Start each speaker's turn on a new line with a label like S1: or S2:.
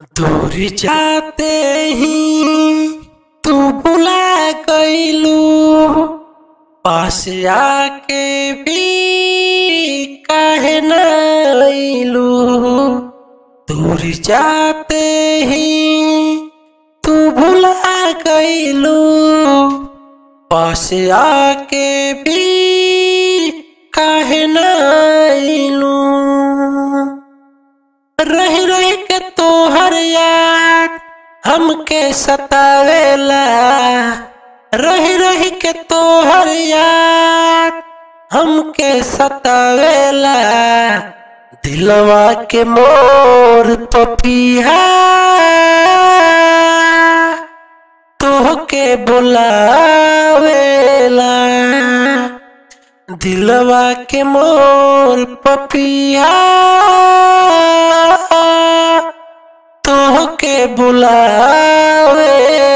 S1: दूर जाते ही तू बुला गईलू, पास आके भी काहे न आइलू। दूर जाते ही तू भुला गईलू, पास आके भी काहे न आइलू। रह रह के तोहर याद हमके सतावेला, रह रह के तोहर याद हमके सतावेला। दिलवा के मोर पपिया तोहके बुलावेला। दिलवा के मोर पपिया तोहके बुलावेला।